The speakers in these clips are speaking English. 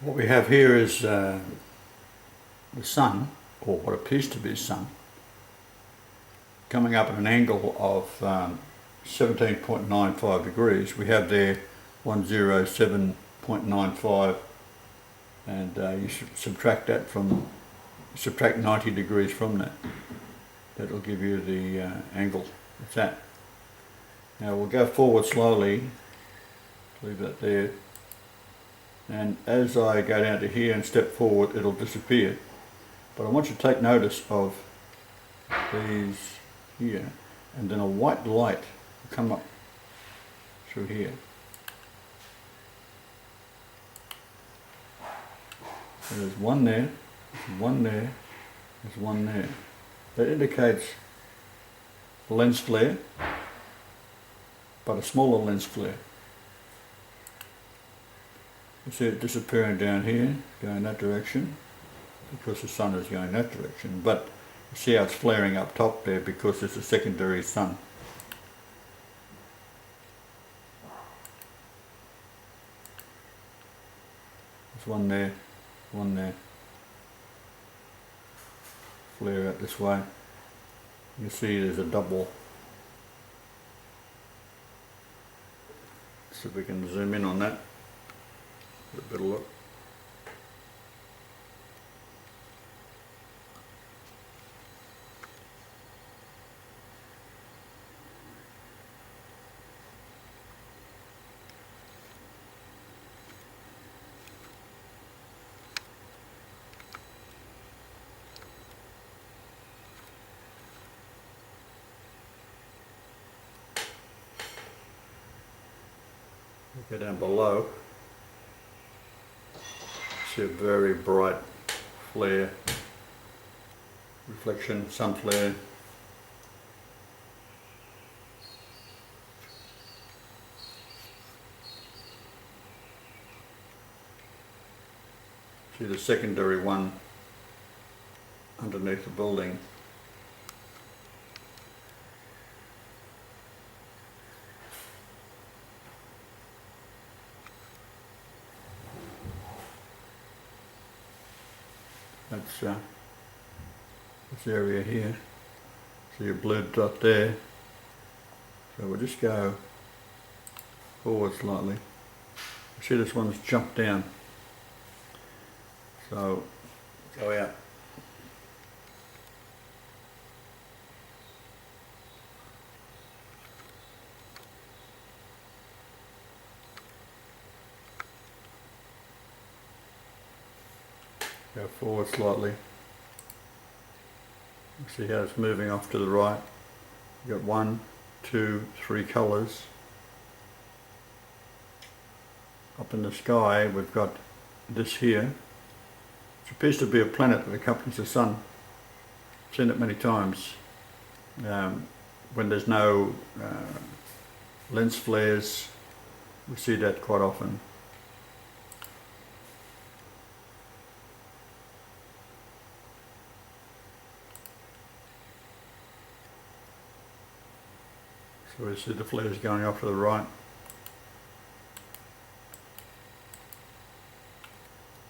What we have here is the sun, or what appears to be the sun, coming up at an angle of 17.95 degrees. We have there 107.95, and you should subtract 90 degrees from that. That'll give you the angle of that. Now we'll go forward slowly, leave that there, and as I go down to here and step forward, it'll disappear. But I want you to take notice of these here, and then a white light will come up through here. So there's one there, there's one there, there's one there. That indicates a lens flare, but a smaller lens flare. You see it disappearing down here, going that direction, because the sun is going that direction. But you see how it's flaring up top there because it's a secondary sun. There's one there, one there. Flare out this way. You see there's a double. See if we can zoom in on that. A better look. Go down below. See a very bright flare, reflection, sun flare. See the secondary one underneath the building. That's this area here. See a blue dot there. So we'll just go forward slightly. See this one's jumped down. So go out. Go forward slightly. See how it's moving off to the right. You've got 1, 2, 3 colours. Up in the sky we've got this here, which appears to be a planet that accompanies the sun. I've seen it many times. When there's no lens flares, we see that quite often. So we see the flares going off to the right.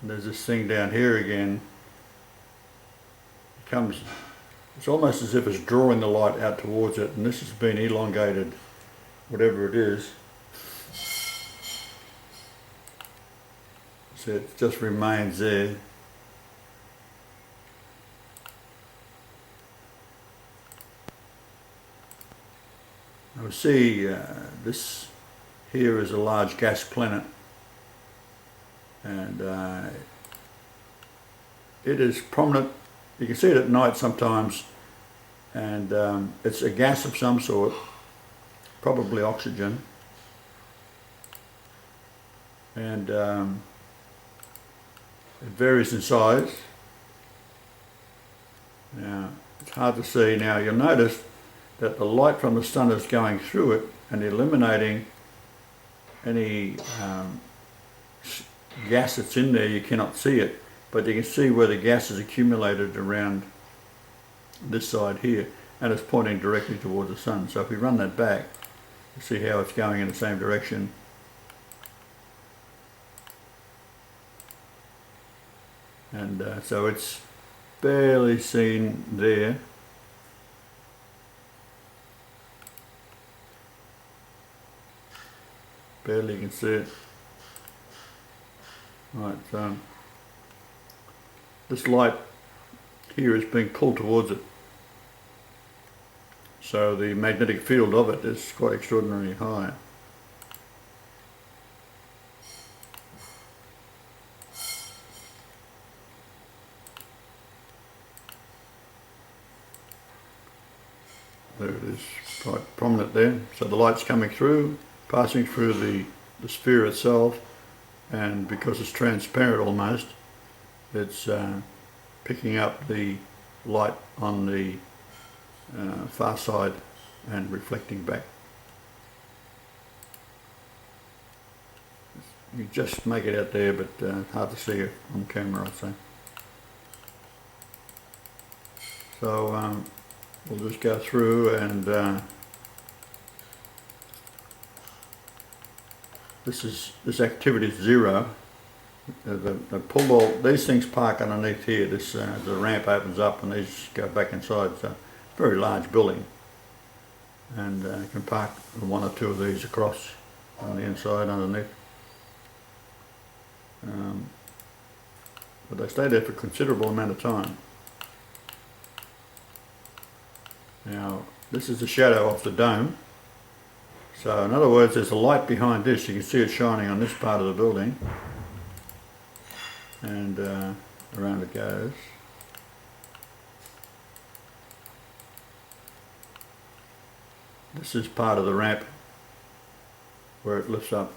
And there's this thing down here again. It's almost as if it's drawing the light out towards it, and this has been elongated, whatever it is. So it just remains there. We see this here is a large gas planet, and it is prominent. You can see it at night sometimes, and it's a gas of some sort, probably oxygen, and it varies in size. Now it's hard to see. Now you'll notice that the light from the sun is going through it and eliminating any gas that's in there. You cannot see it, but you can see where the gas is accumulated around this side here, and it's pointing directly towards the sun. So if we run that back, you see how it's going in the same direction. and so it's barely seen there. Barely can see it. Right, so this light here is being pulled towards it. So the magnetic field of it is quite extraordinarily high. There it is, quite prominent there. So the light's coming through, passing through the sphere itself, and because it's transparent almost, it's picking up the light on the far side and reflecting back. You just make it out there, but hard to see it on camera, I'd say. So we'll just go through, and this activity is zero. The pull ball, these things park underneath here. This the ramp opens up, and these go back inside. So very large building, and you can park one or two of these across on the inside underneath. But they stay there for a considerable amount of time. Now this is the shadow of the dome. So in other words, there's a light behind this. You can see it shining on this part of the building, and around it goes. This is part of the ramp where it lifts up.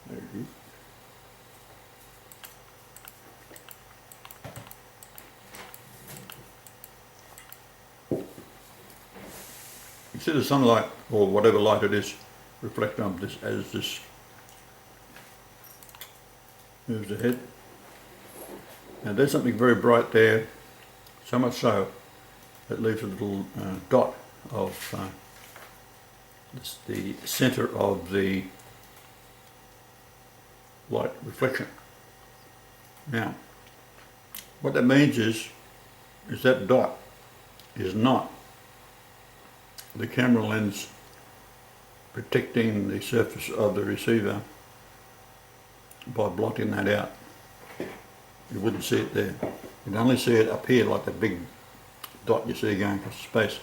There it is. You see the sunlight, or whatever light it is, reflect on this as this moves ahead. Now there's something very bright there, so much so it leaves a little dot of the center of the light reflection. Now what that means is that dot is not the camera lens protecting the surface of the receiver by blotting that out. You wouldn't see it there. You'd only see it up here, like that big dot you see going across space.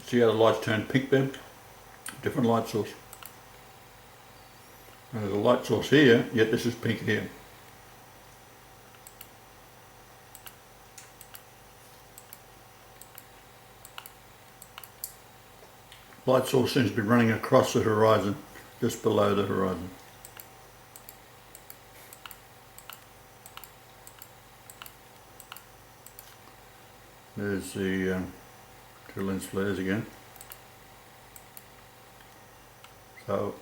See how the lights turn pink there? Different light source. There's a light source here, yet this is pink here. Light source seems to be running across the horizon, just below the horizon. There's the two lens flares again. So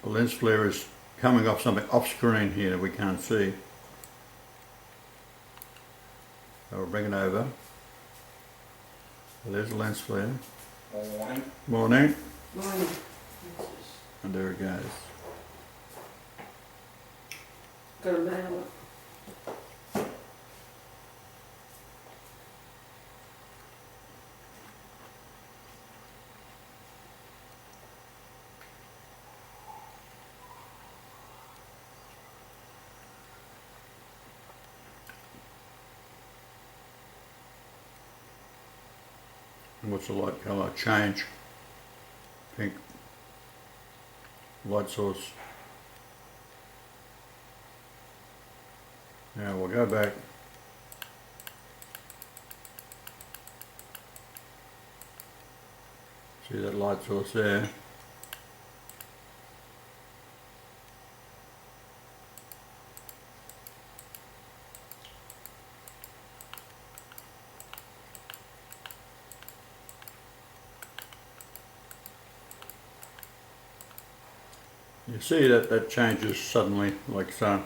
the lens flare is coming off something off screen here that we can't see. So we'll bring it over. So there's the lens flare. Morning. Morning. Morning. And there it goes. Got a mail. And what's the light colour? Change. Pink. Light source. Now we'll go back. See that light source there? You see that changes suddenly, like so.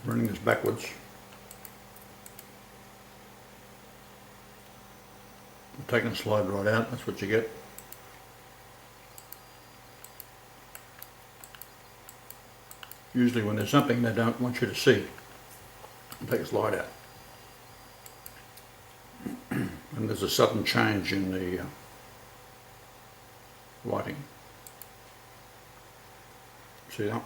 running this backwards. Taking the slide right out, that's what you get. Usually when there's something they don't want you to see, take a slide out. And there's a sudden change in the lighting. See that?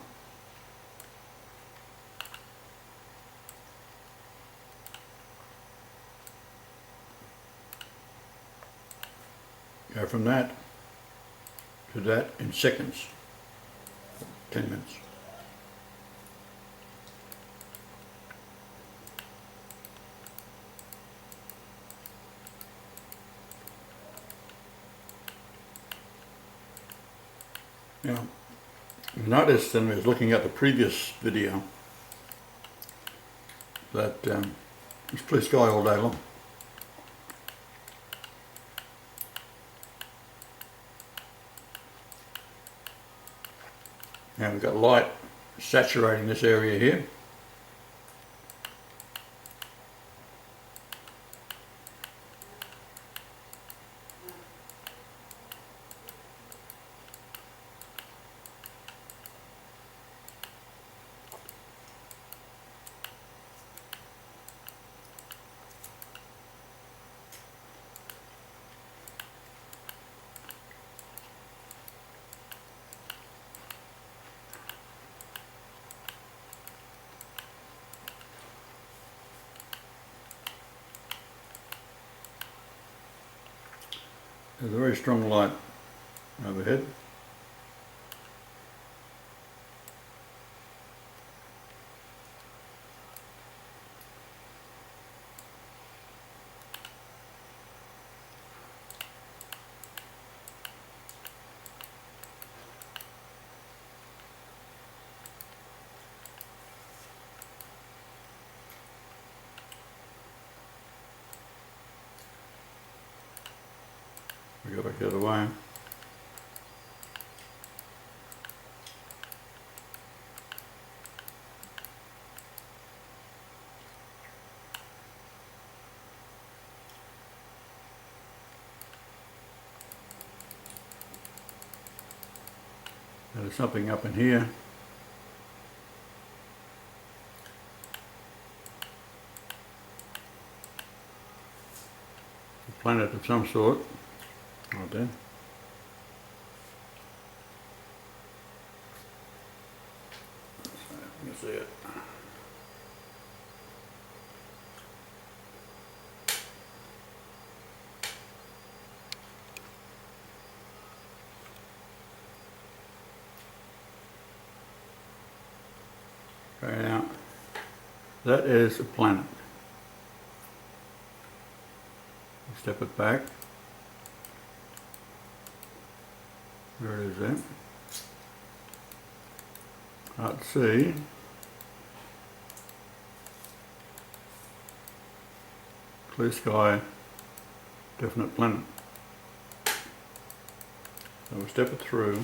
Go from that to that in seconds, 10 minutes. Now, notice when I was looking at the previous video that it's blue sky all day long. Now we've got light saturating this area here. There's a very strong light overhead. We go back the other way. There's something up in here. A planet of some sort. Right there. Let me see it. Okay, now that is a planet. Step it back. There it is there. Hard to see. Clear sky, definite planet. So we'll step it through.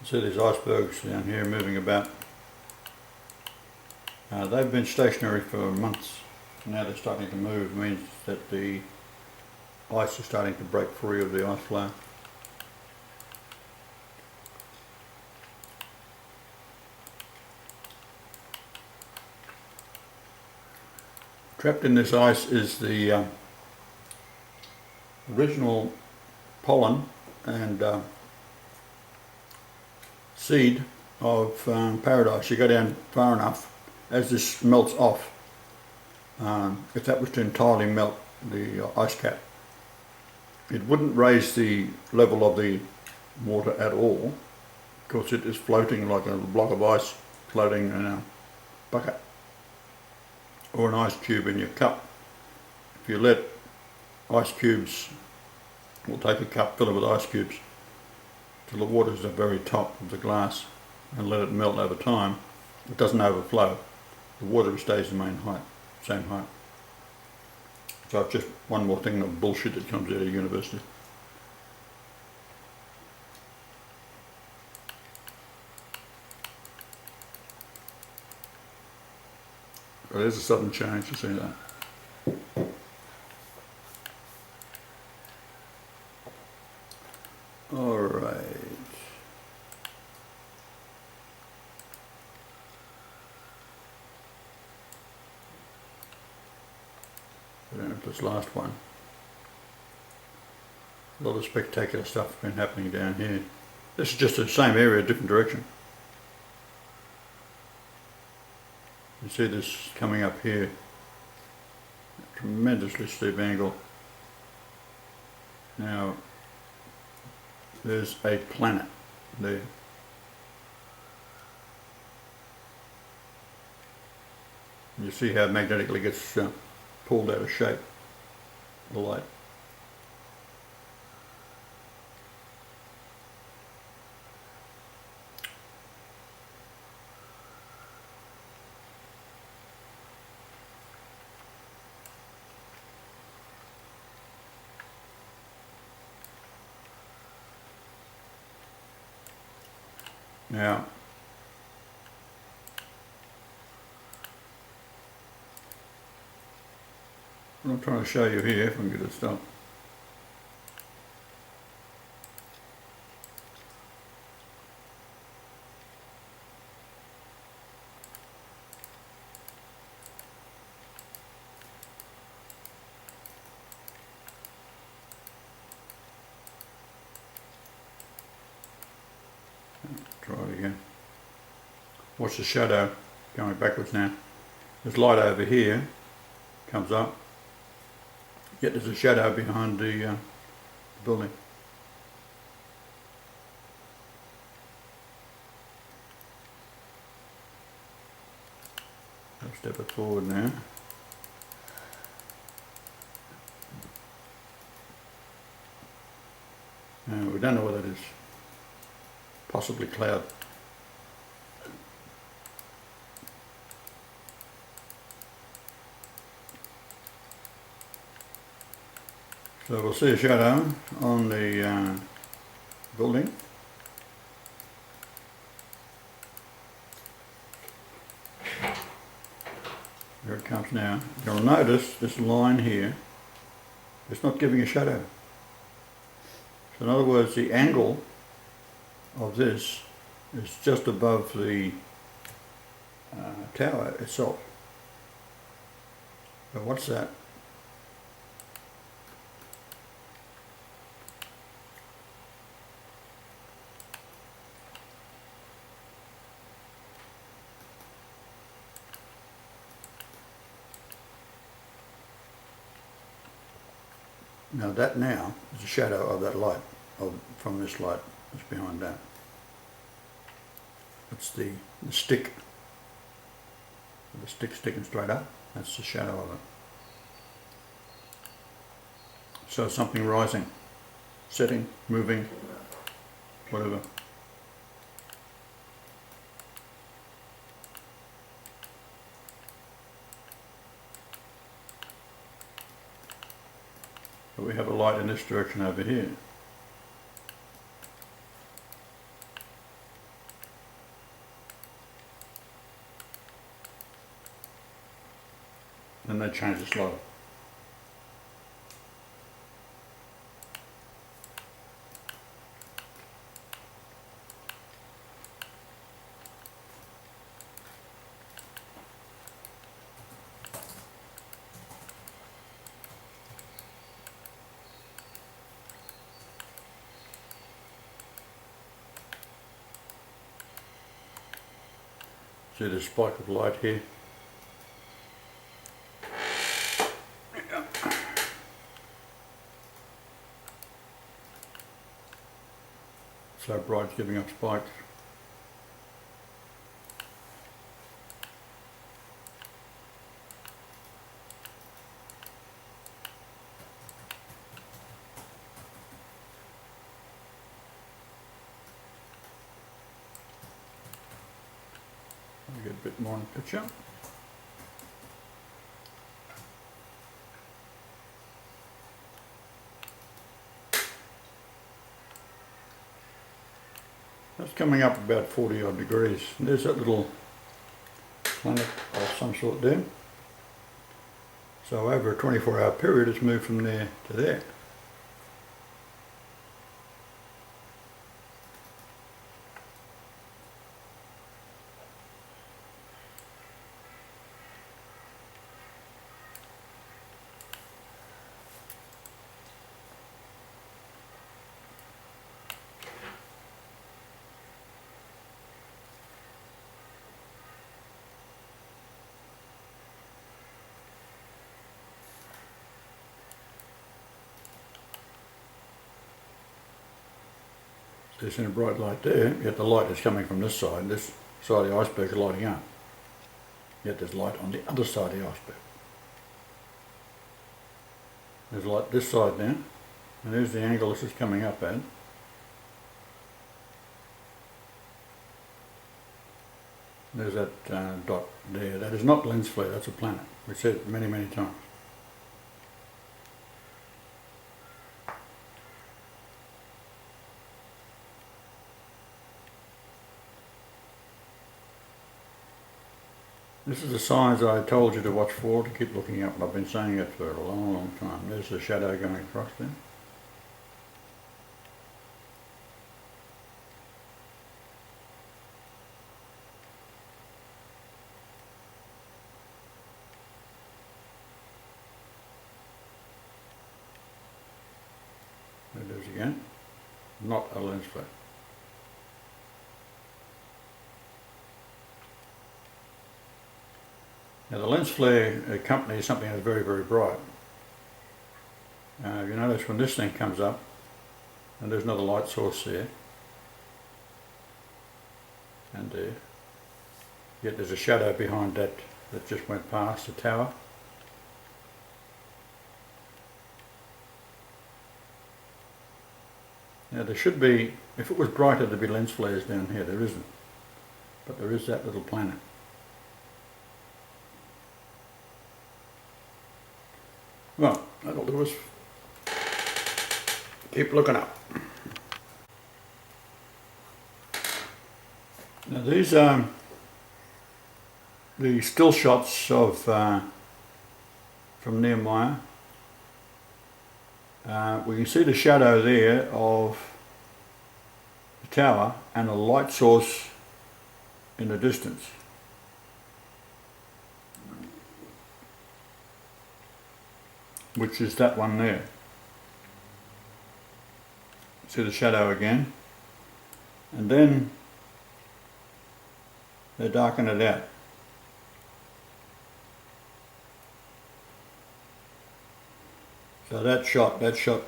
See these icebergs down here moving about. They've been stationary for months. Now they're starting to move. It means that the ice is starting to break free of the ice flow. Trapped in this ice is the original pollen and seed of paradise. You go down far enough, as this melts off, if that was to entirely melt the ice cap, it wouldn't raise the level of the water at all, because it is floating like a block of ice floating in a bucket or an ice cube in your cup. If you let ice cubes, we'll take a cup, fill it with ice cubes till the water's at the very top of the glass and let it melt over time, it doesn't overflow. The water stays the same height. So it's just one more thing of bullshit that comes out of university. But there's a sudden change, you see that. Alright. This last one. A lot of spectacular stuff has been happening down here. This is just the same area, different direction. You see this coming up here, tremendously steep angle. Now, there's a planet there. You see how it magnetically gets pulled out of shape, the light. Now, what I'm trying to show you here, if I can get it to stop. Try it again. Watch the shadow going backwards now. There's light over here, comes up, yet there's a shadow behind the building. I'll step it forward now. We don't know what that is. Possibly cloud. So we'll see a shadow on the building. There it comes now. You'll notice this line here, it's not giving a shadow. So in other words, the angle of this is just above the tower itself. So what's that? Now that now is a shadow of that light, from this light that's behind that. It's the stick. The stick sticking straight up, that's the shadow of it. So something rising, setting, moving, whatever. But we have a light in this direction over here. Then they change the slope. See the spike of light here? So bright it's giving up spikes. I'll get a bit more in the picture. That's coming up about 40 odd degrees. And there's that little planet of some sort there. So over a 24-hour period it's moved from there to there. There's a bright light there, yet the light is coming from this side of the iceberg is lighting up. Yet there's light on the other side of the iceberg. There's light this side now, and there's the angle this is coming up at. There's that dot there. That is not lens flare, that's a planet. We've said it many, many times. This is the signs I told you to watch for, to keep looking up. I've been saying it for a long, long time. There's the shadow going across there. There it is again. Not a lens flare. Now the lens flare accompanies something that's very, very bright. If you notice when this thing comes up, and there's another light source there, and there, yet there's a shadow behind that just went past the tower. Now there should be, if it was brighter there'd be lens flares down here, there isn't. But there is that little planet. Well, that'll do us. Keep looking up. Now these are the still shots of from Neumayer. We can see the shadow there of the tower and a light source in the distance. Which is that one there. See the shadow again, and then they darken it out. So that shot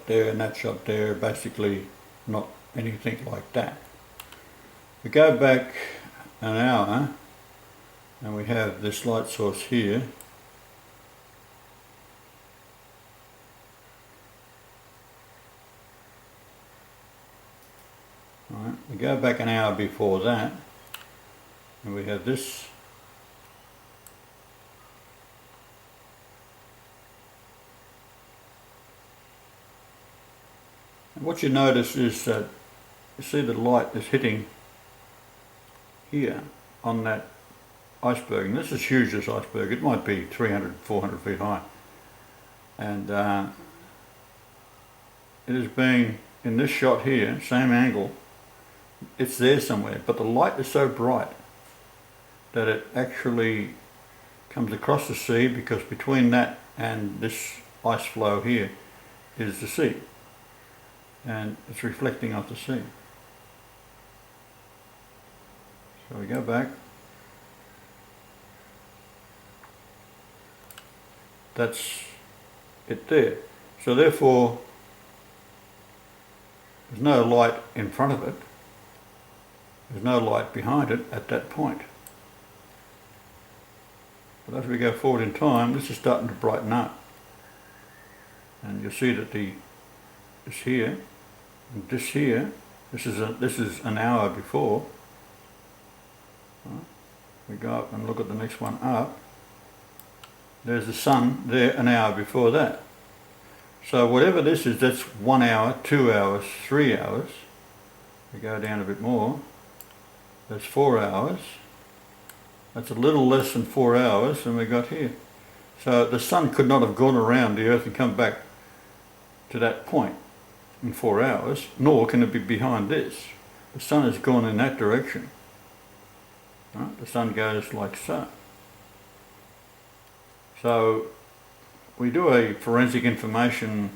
there and that shot there are basically not anything like that. We go back an hour and we have this light source here. Right. We go back an hour before that and we have this and what you notice is that you see the light is hitting here on that iceberg, and this is huge, this iceberg. It might be 300, 400 feet high, and it is being, in this shot here, same angle, it's there somewhere, but the light is so bright that it actually comes across the sea, because between that and this ice flow here is the sea, and it's reflecting off the sea. So we go back that's it there. So therefore, there's no light in front of it. There's no light behind it at that point. But as we go forward in time, this is starting to brighten up. And you'll see that this here, and this here, this is an hour before. We go up and look at the next one up. There's the sun there an hour before that. So whatever this is, that's 1 hour, 2 hours, 3 hours. We go down a bit more. That's 4 hours. That's a little less than 4 hours than we got here. So the sun could not have gone around the Earth and come back to that point in 4 hours, nor can it be behind this. The sun has gone in that direction. Right? The sun goes like so. So we do a forensic information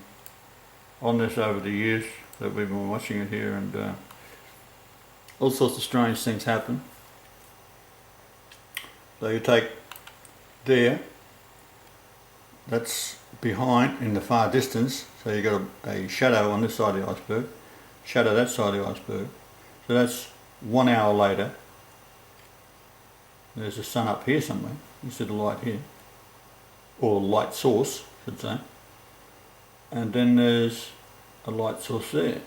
on this over the years that we've been watching it here, and all sorts of strange things happen. So you take there, that's behind in the far distance, so you've got a shadow on this side of the iceberg, shadow that side of the iceberg. So that's 1 hour later. There's the sun up here somewhere. You see the light here, or light source, I should say. And then there's a light source there.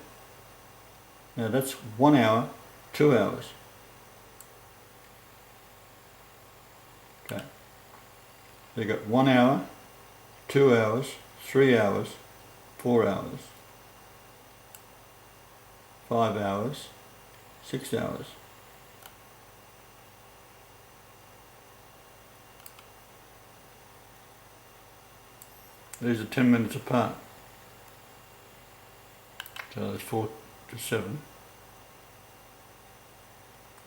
Now that's 1 hour, 2 hours. Okay. So you've got 1 hour, 2 hours, 3 hours, 4 hours, 5 hours, 6 hours. These are 10 minutes apart. So there's 4 to 7.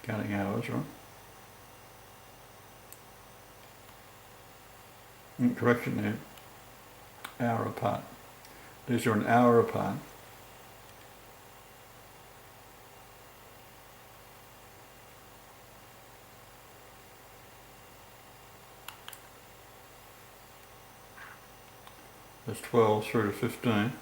Counting hours, right? Correction there. Hour apart. These are an hour apart. That's 12 through to 15.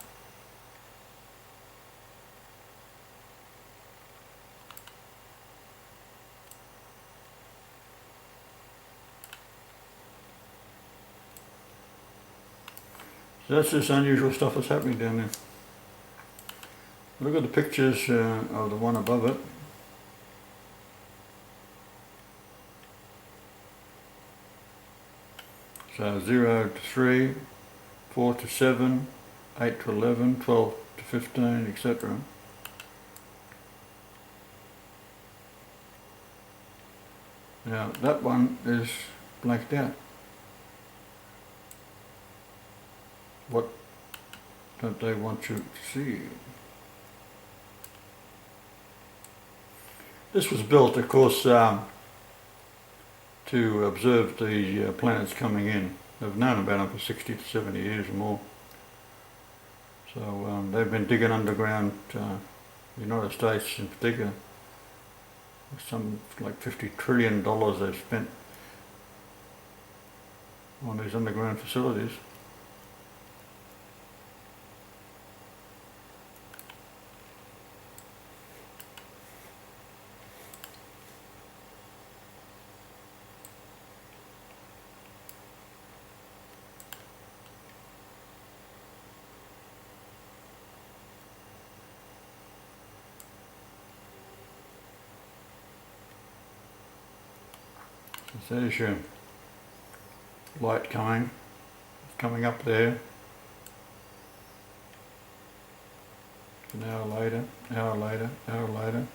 So that's this unusual stuff that's happening down there. Look at the pictures of the one above it. So 0 to 3, 4 to 7, 8 to 11, 12 to 15, etc. Now that one is blanked out. What don't they want you to see? This was built, of course, to observe the planets coming in. They've known about them for 60 to 70 years or more. So they've been digging underground, the United States in particular. Some like $50 trillion they've spent on these underground facilities. So there's your light coming. It's coming up there. An hour later, hour later, hour later.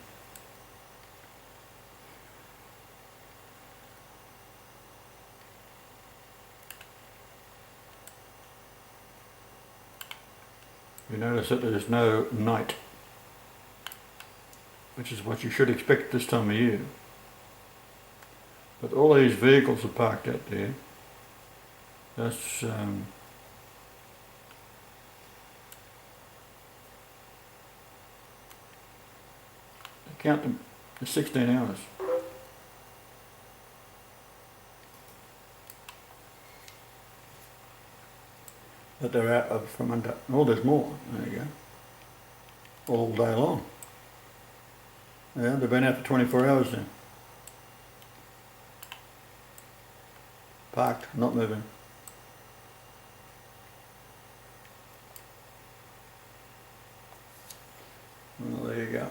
You notice that there's no night, which is what you should expect this time of year. But all these vehicles are parked out there. That's count them. It's 16 hours. that they're out of from under. Oh, there's more. There you go. All day long. Yeah, they've been out for 24 hours then. Parked, not moving. Well, there you go.